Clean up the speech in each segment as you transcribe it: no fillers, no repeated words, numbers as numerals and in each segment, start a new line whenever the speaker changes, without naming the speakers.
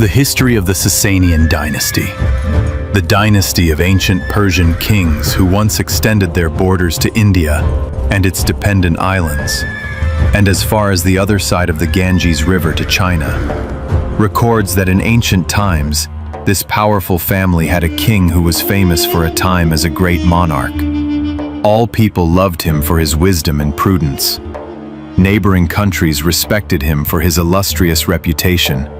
The history of the Sasanian dynasty. The dynasty of ancient Persian kings who once extended their borders to India and its dependent islands, and as far as the other side of the Ganges River to China, records that in ancient times, this powerful family had a king who was famous for a time as a great monarch. All people loved him for his wisdom and prudence. Neighboring countries respected him for his illustrious reputation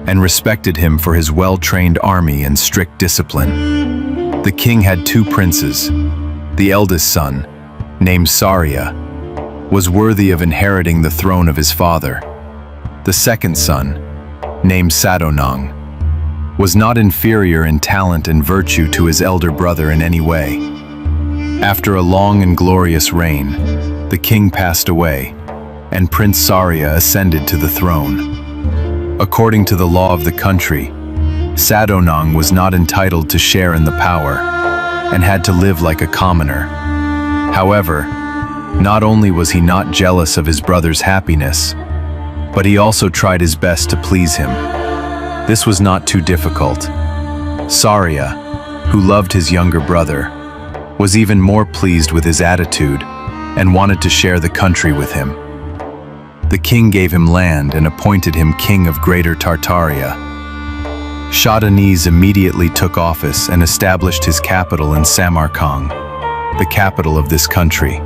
and respected him for his well-trained army and strict discipline. The king had two princes. The eldest son, named Saria, was worthy of inheriting the throne of his father. The second son, named Sadonang, was not inferior in talent and virtue to his elder brother in any way. After a long and glorious reign, the king passed away, and Prince Saria ascended to the throne. According to the law of the country, Sadonang was not entitled to share in the power and had to live like a commoner. However, not only was he not jealous of his brother's happiness, but he also tried his best to please him. This was not too difficult. Saria, who loved his younger brother, was even more pleased with his attitude and wanted to share the country with him. The king gave him land and appointed him king of Greater Tartaria. Shah immediately took office and established his capital in Samarkand, the capital of this country.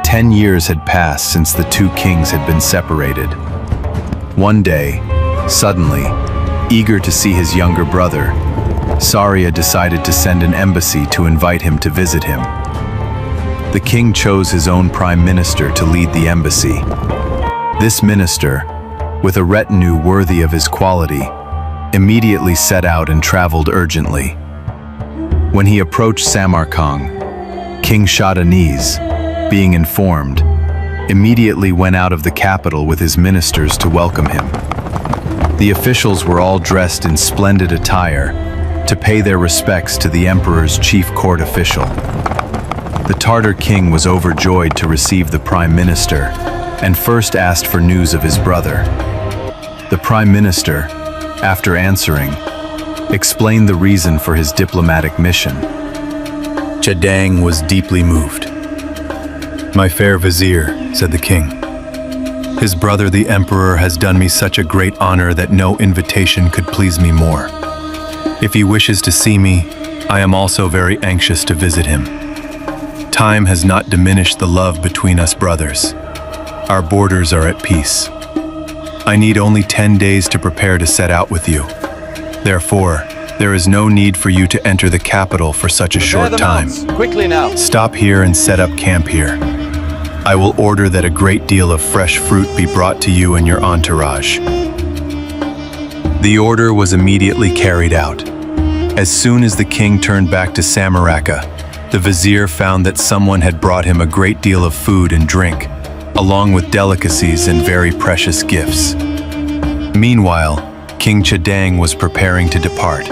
10 years had passed since the two kings had been separated. One day, suddenly, eager to see his younger brother, Saria decided to send an embassy to invite him to visit him. The king chose his own prime minister to lead the embassy. This minister, with a retinue worthy of his quality, immediately set out and traveled urgently. When he approached Samarkand, King Shah, being informed, immediately went out of the capital with his ministers to welcome him. The officials were all dressed in splendid attire to pay their respects to the emperor's chief court official. The Tartar king was overjoyed to receive the prime minister and first asked for news of his brother. The prime minister, after answering, explained the reason for his diplomatic mission.
Chadang was deeply moved. "My fair vizier," said the king, "his brother the emperor has done me such a great honor that no invitation could please me more. If he wishes to see me, I am also very anxious to visit him. Time has not diminished the love between us brothers. Our borders are at peace. I need only 10 days to prepare to set out with you. Therefore, there is no need for you to enter the capital for such a short time.
Quickly now.
Stop here and set up camp here. I will order that a great deal of fresh fruit be brought to you and your entourage." The order was immediately carried out. As soon as the king turned back to Samarkand, the vizier found that someone had brought him a great deal of food and drink, along with delicacies and very precious gifts. Meanwhile, King Chadang was preparing to depart.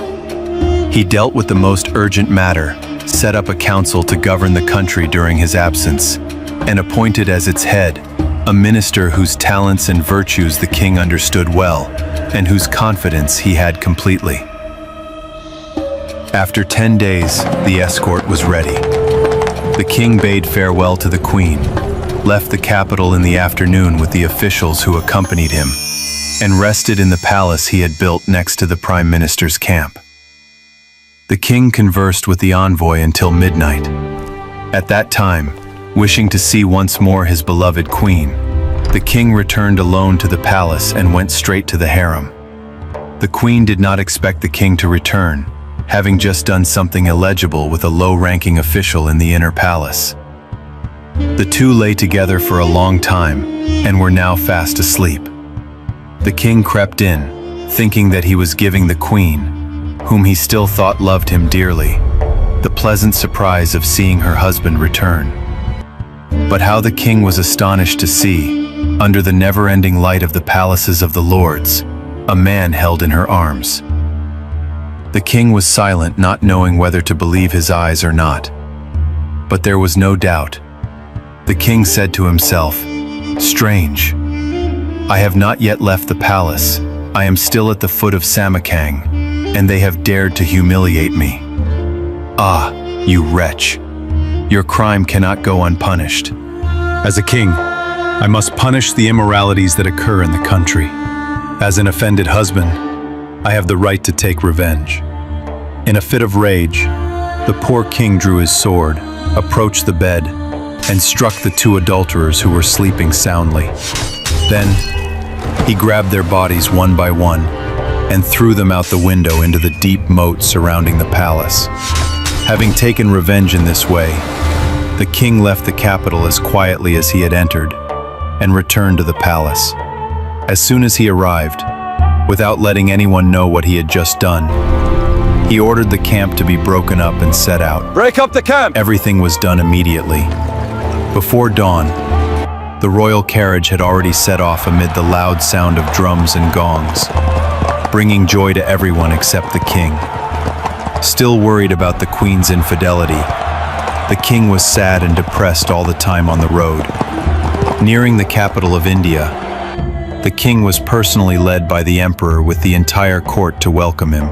He dealt with the most urgent matter, set up a council to govern the country during his absence, and appointed as its head a minister whose talents and virtues the king understood well, and whose confidence he had completely. After 10 days, the escort was ready. The king bade farewell to the queen, left the capital in the afternoon with the officials who accompanied him, and rested in the palace he had built next to the prime minister's camp. The king conversed with the envoy until midnight. At that time, wishing to see once more his beloved queen, the king returned alone to the palace and went straight to the harem. The queen did not expect the king to return, having just done something illegible with a low-ranking official in the inner palace. The two lay together for a long time and were now fast asleep. The king crept in, thinking that he was giving the queen, whom he still thought loved him dearly, the pleasant surprise of seeing her husband return. But how the king was astonished to see, under the never-ending light of the palaces of the lords, a man held in her arms. The king was silent, not knowing whether to believe his eyes or not. But there was no doubt. The king said to himself, "Strange. I have not yet left the palace, I am still at the foot of Samarkand, and they have dared to humiliate me. Ah, you wretch. Your crime cannot go unpunished.
As a king, I must punish the immoralities that occur in the country. As an offended husband, I have the right to take revenge. In a fit of rage, the poor king drew his sword, approached the bed, and struck the two adulterers who were sleeping soundly. Then, he grabbed their bodies one by one and threw them out the window into the deep moat surrounding the palace. Having taken revenge in this way, the king left the capital as quietly as he had entered and returned to the palace. As soon as he arrived, without letting anyone know what he had just done, he ordered the camp to be broken up and set out.
Break up the camp!
Everything was done immediately. Before dawn, the royal carriage had already set off amid the loud sound of drums and gongs, bringing joy to everyone except the king. Still worried about the queen's infidelity, the king was sad and depressed all the time on the road. Nearing the capital of India, the king was personally led by the emperor with the entire court to welcome him.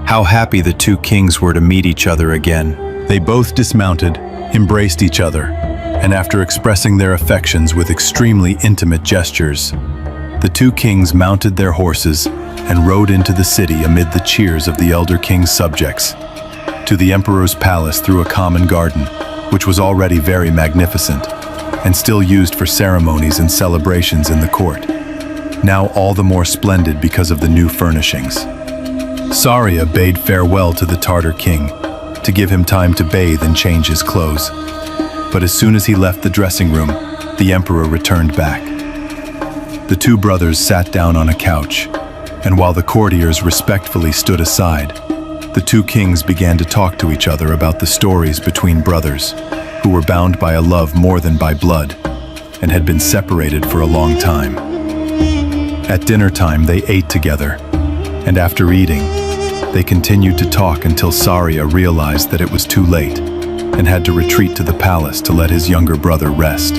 How happy the two kings were to meet each other again. They both dismounted, embraced each other, and after expressing their affections with extremely intimate gestures, the two kings mounted their horses and rode into the city amid the cheers of the elder king's subjects, to the emperor's palace through a common garden, which was already very magnificent, and still used for ceremonies and celebrations in the court, now all the more splendid because of the new furnishings. Saria bade farewell to the Tartar king, to give him time to bathe and change his clothes. But as soon as he left the dressing room, the emperor returned back. The two brothers sat down on a couch, and while the courtiers respectfully stood aside, the two kings began to talk to each other about the stories between brothers, who were bound by a love more than by blood, and had been separated for a long time. At dinner time, they ate together, and after eating, they continued to talk until Saria realized that it was too late, and had to retreat to the palace to let his younger brother rest.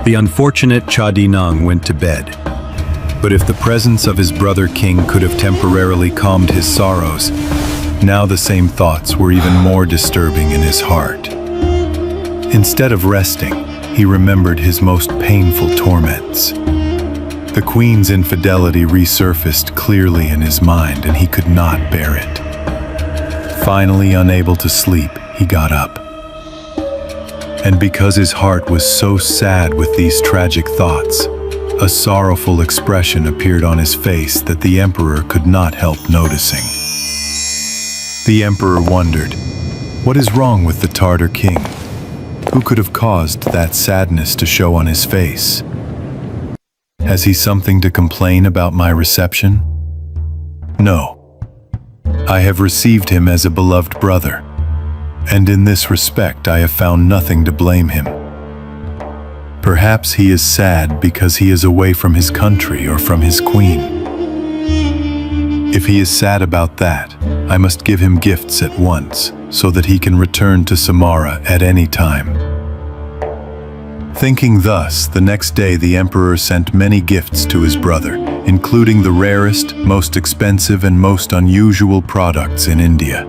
The unfortunate Chadinang went to bed, but if the presence of his brother king could have temporarily calmed his sorrows, now the same thoughts were even more disturbing in his heart. Instead of resting, he remembered his most painful torments. The queen's infidelity resurfaced clearly in his mind, and he could not bear it. Finally, unable to sleep, he got up. And because his heart was so sad with these tragic thoughts, a sorrowful expression appeared on his face that the emperor could not help noticing. The emperor wondered, what is wrong with the Tartar king? Who could have caused that sadness to show on his face? Has he something to complain about my reception? No. I have received him as a beloved brother, and in this respect I have found nothing to blame him. Perhaps he is sad because he is away from his country or from his queen. If he is sad about that, I must give him gifts at once, so that he can return to Samara at any time. Thinking thus, the next day the emperor sent many gifts to his brother, including the rarest, most expensive, and most unusual products in India.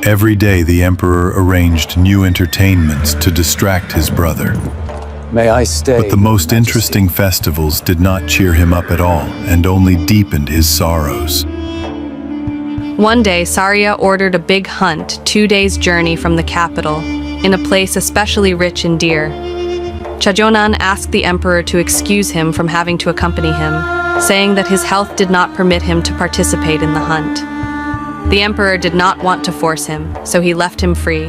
Every day the emperor arranged new entertainments to distract his brother.
May I stay?
But the most interesting festivals did not cheer him up at all, and only deepened his sorrows.
One day, Saria ordered a big hunt 2 days' journey from the capital, in a place especially rich in deer. Chajonan asked the emperor to excuse him from having to accompany him, saying that his health did not permit him to participate in the hunt. The emperor did not want to force him, so he left him free,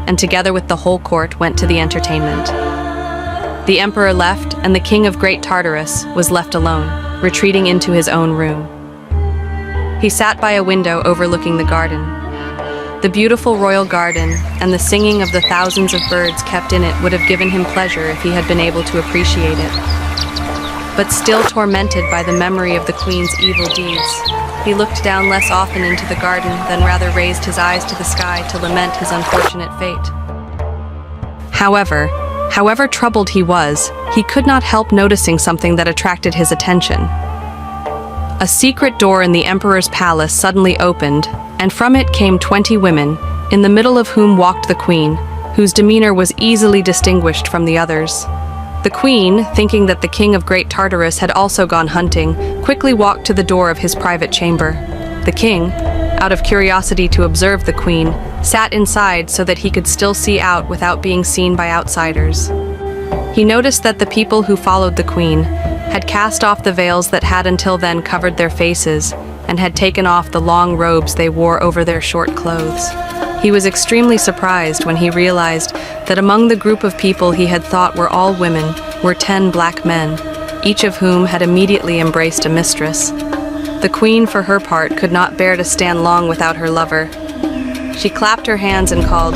and together with the whole court went to the entertainment. The emperor left, and the king of Great Tartars was left alone, retreating into his own room. He sat by a window overlooking the garden. The beautiful royal garden and the singing of the thousands of birds kept in it would have given him pleasure if he had been able to appreciate it. But still tormented by the memory of the queen's evil deeds, he looked down less often into the garden than rather raised his eyes to the sky to lament his unfortunate fate. However, However troubled he was, he could not help noticing something that attracted his attention. A secret door in the emperor's palace suddenly opened, and from it came 20 women, in the middle of whom walked the queen, whose demeanor was easily distinguished from the others. The queen, thinking that the king of Great Tartars had also gone hunting, quickly walked to the door of his private chamber. The king, out of curiosity to observe the queen, sat inside so that he could still see out without being seen by outsiders. He noticed that the people who followed the queen had cast off the veils that had until then covered their faces and had taken off the long robes they wore over their short clothes. He was extremely surprised when he realized that among the group of people he had thought were all women were 10 black men, each of whom had immediately embraced a mistress. The queen, for her part, could not bear to stand long without her lover. She clapped her hands and called,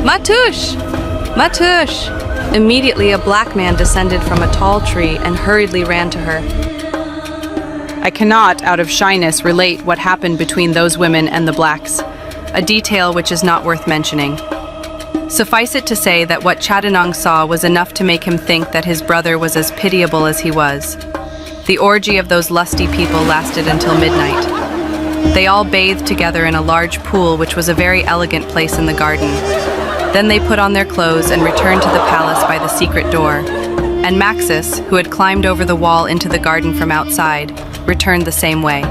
"Matush! Matush!" Immediately, a black man descended from a tall tree and hurriedly ran to her.
I cannot, out of shyness, relate what happened between those women and the blacks, a detail which is not worth mentioning. Suffice it to say that what Chadanong saw was enough to make him think that his brother was as pitiable as he was. The orgy of those lusty people lasted until midnight. They all bathed together in a large pool, which was a very elegant place in the garden. Then they put on their clothes and returned to the palace by the secret door. And Maxis, who had climbed over the wall into the garden from outside, returned the same way.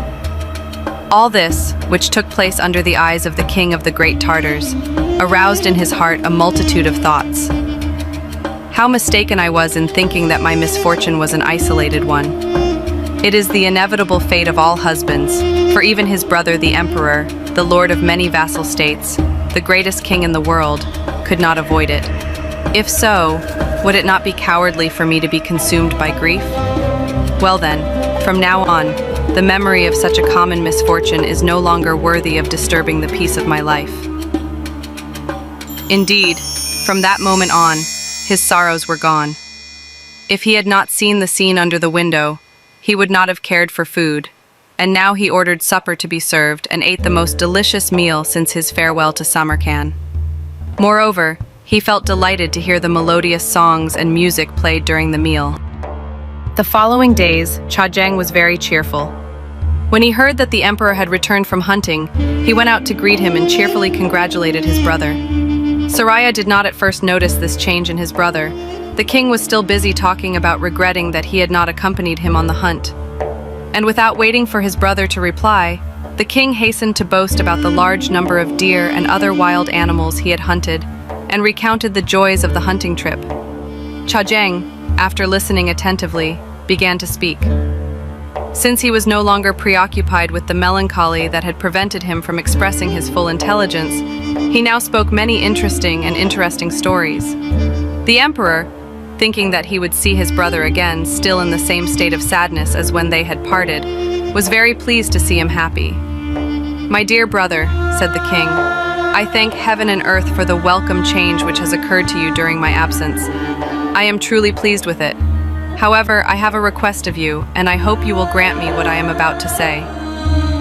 All this, which took place under the eyes of the king of the Great Tartars, aroused in his heart a multitude of thoughts. How mistaken I was in thinking that my misfortune was an isolated one. It is the inevitable fate of all husbands, for even his brother the emperor, the lord of many vassal states, the greatest king in the world, could not avoid it. If so, would it not be cowardly for me to be consumed by grief? Well then, from now on, the memory of such a common misfortune is no longer worthy of disturbing the peace of my life. Indeed, from that moment on, his sorrows were gone. If he had not seen the scene under the window, he would not have cared for food, and now he ordered supper to be served and ate the most delicious meal since his farewell to Samarkand. Moreover, he felt delighted to hear the melodious songs and music played during the meal. The following days, Chajang was very cheerful. When he heard that the emperor had returned from hunting, he went out to greet him and cheerfully congratulated his brother. Saraya did not at first notice this change in his brother. The king was still busy talking about regretting that he had not accompanied him on the hunt. And without waiting for his brother to reply, the king hastened to boast about the large number of deer and other wild animals he had hunted, and recounted the joys of the hunting trip. Chajang, after listening attentively, began to speak. Since he was no longer preoccupied with the melancholy that had prevented him from expressing his full intelligence, he now spoke many interesting stories. The emperor, thinking that he would see his brother again, still in the same state of sadness as when they had parted, was very pleased to see him happy. "My dear brother," said the king, "I thank heaven and earth for the welcome change which has occurred to you during my absence. I am truly pleased with it. However, I have a request of you, and I hope you will grant me what I am about to say."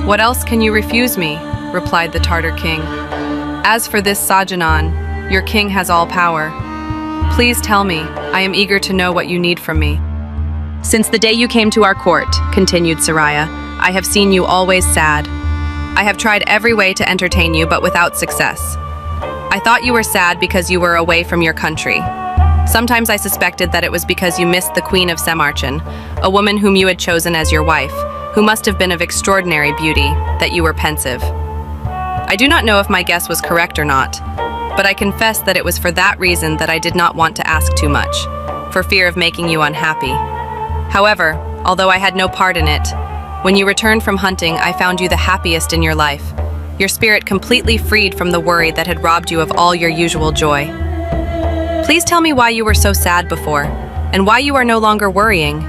"What else can you refuse me?" replied the Tartar king. "As for this Sajanan, your king has all power. Please tell me, I am eager to know what you need from me." "Since the day you came to our court," continued Saraya, "I have seen you always sad. I have tried every way to entertain you, but without success. I thought you were sad because you were away from your country. Sometimes I suspected that it was because you missed the Queen of Samarkand, a woman whom you had chosen as your wife, who must have been of extraordinary beauty, that you were pensive. I do not know if my guess was correct or not, but I confess that it was for that reason that I did not want to ask too much, for fear of making you unhappy. However, although I had no part in it, when you returned from hunting, I found you the happiest in your life, your spirit completely freed from the worry that had robbed you of all your usual joy. Please tell me why you were so sad before, and why you are no longer worrying."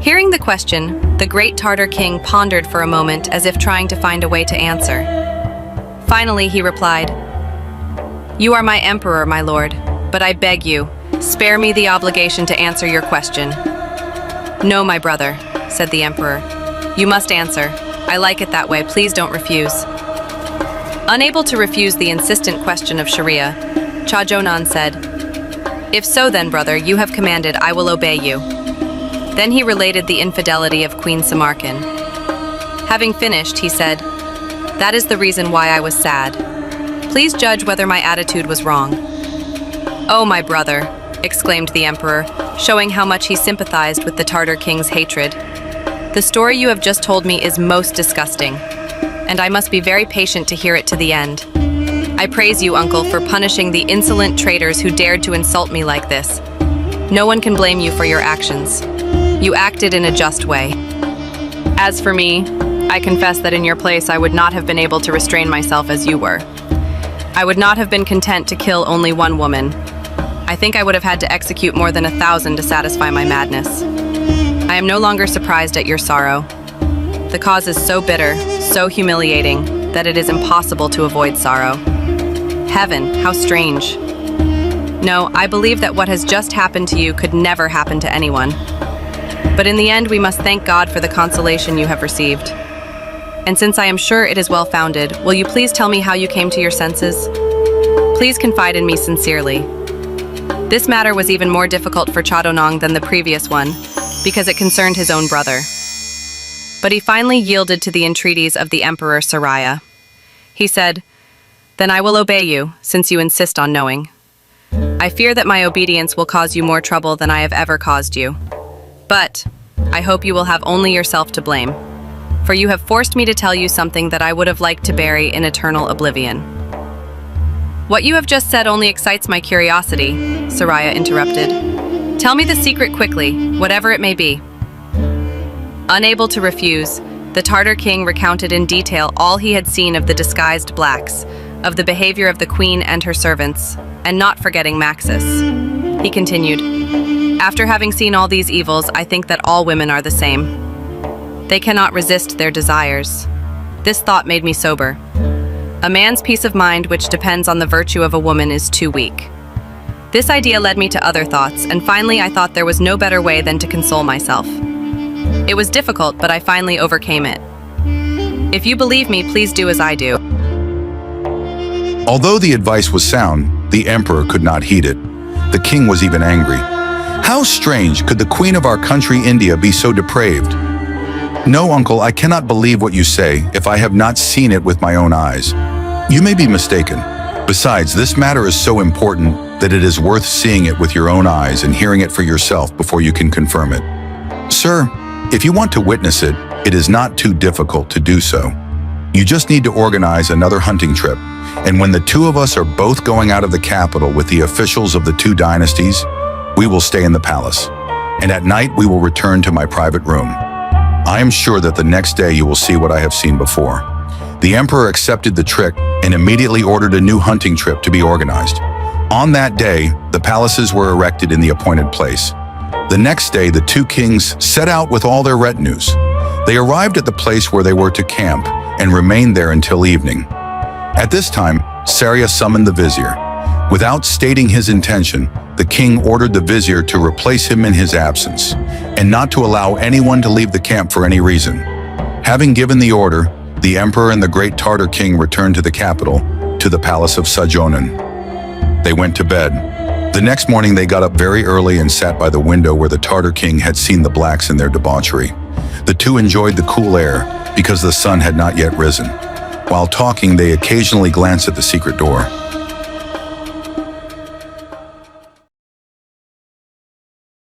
Hearing the question, the great Tartar king pondered for a moment as if trying to find a way to answer. Finally, he replied, "You are my emperor, my lord, but I beg you, spare me the obligation to answer your question." "No, my brother," said the emperor. "You must answer. I like it that way. Please don't refuse." Unable to refuse the insistent question of Sharia, Chajonan said, If so then, brother, you have commanded, I will obey you. Then he related the infidelity of Queen Samarkand. Having finished, he said, that is the reason why I was sad. Please judge whether my attitude was wrong. Oh, my brother, exclaimed the emperor, showing how much he sympathized with the Tartar king's hatred. The story you have just told me is most disgusting, and I must be very patient to hear it to the end. I praise you, uncle, for punishing the insolent traitors who dared to insult me like this. No one can blame you for your actions. You acted in a just way. As for me, I confess that in your place I would not have been able to restrain myself as you were. I would not have been content to kill only one woman. I think I would have had to execute more than 1,000 to satisfy my madness. I am no longer surprised at your sorrow. The cause is so bitter, so humiliating, that it is impossible to avoid sorrow. Heaven, how strange. No, I believe that what has just happened to you could never happen to anyone. But in the end, we must thank God for the consolation you have received. And since I am sure it is well-founded, will you please tell me how you came to your senses? Please confide in me sincerely. This matter was even more difficult for Chadonong than the previous one, because it concerned his own brother. But he finally yielded to the entreaties of the Emperor Saraya. He said, then I will obey you, since you insist on knowing. I fear that my obedience will cause you more trouble than I have ever caused you. But I hope you will have only yourself to blame, for you have forced me to tell you something that I would have liked to bury in eternal oblivion. What you have just said only excites my curiosity, Saraya interrupted. Tell me the secret quickly, whatever it may be. Unable to refuse, the Tartar king recounted in detail all he had seen of the disguised blacks, of the behavior of the queen and her servants, and not forgetting Maxis. He continued, after having seen all these evils, I think that all women are the same. They cannot resist their desires. This thought made me sober. A man's peace of mind which depends on the virtue of a woman is too weak. This idea led me to other thoughts, and finally I thought there was no better way than to console myself. It was difficult, but I finally overcame it. If you believe me, please do as I do.
Although the advice was sound, the emperor could not heed it. The king was even angry. How strange could the queen of our country, India, be so depraved? No, uncle, I cannot believe what you say if I have not seen it with my own eyes. You may be mistaken. Besides, this matter is so important that it is worth seeing it with your own eyes and hearing it for yourself before you can confirm it. Sir, if you want to witness it, it is not too difficult to do so. You just need to organize another hunting trip, and when the two of us are both going out of the capital with the officials of the two dynasties, we will stay in the palace, and at night we will return to my private room. I am sure that the next day you will see what I have seen before. The emperor accepted the trick and immediately ordered a new hunting trip to be organized. On that day, the palaces were erected in the appointed place. The next day, the two kings set out with all their retinues. They arrived at the place where they were to camp and remained there until evening. At this time, Saraya summoned the vizier. Without stating his intention, the king ordered the vizier to replace him in his absence and not to allow anyone to leave the camp for any reason. Having given the order, the emperor and the Great Tartar king returned to the capital, to the palace of Sajonan. They went to bed. The next morning they got up very early and sat by the window where the Tartar king had seen the blacks in their debauchery. The two enjoyed the cool air because the sun had not yet risen. While talking, they occasionally glanced at the secret door.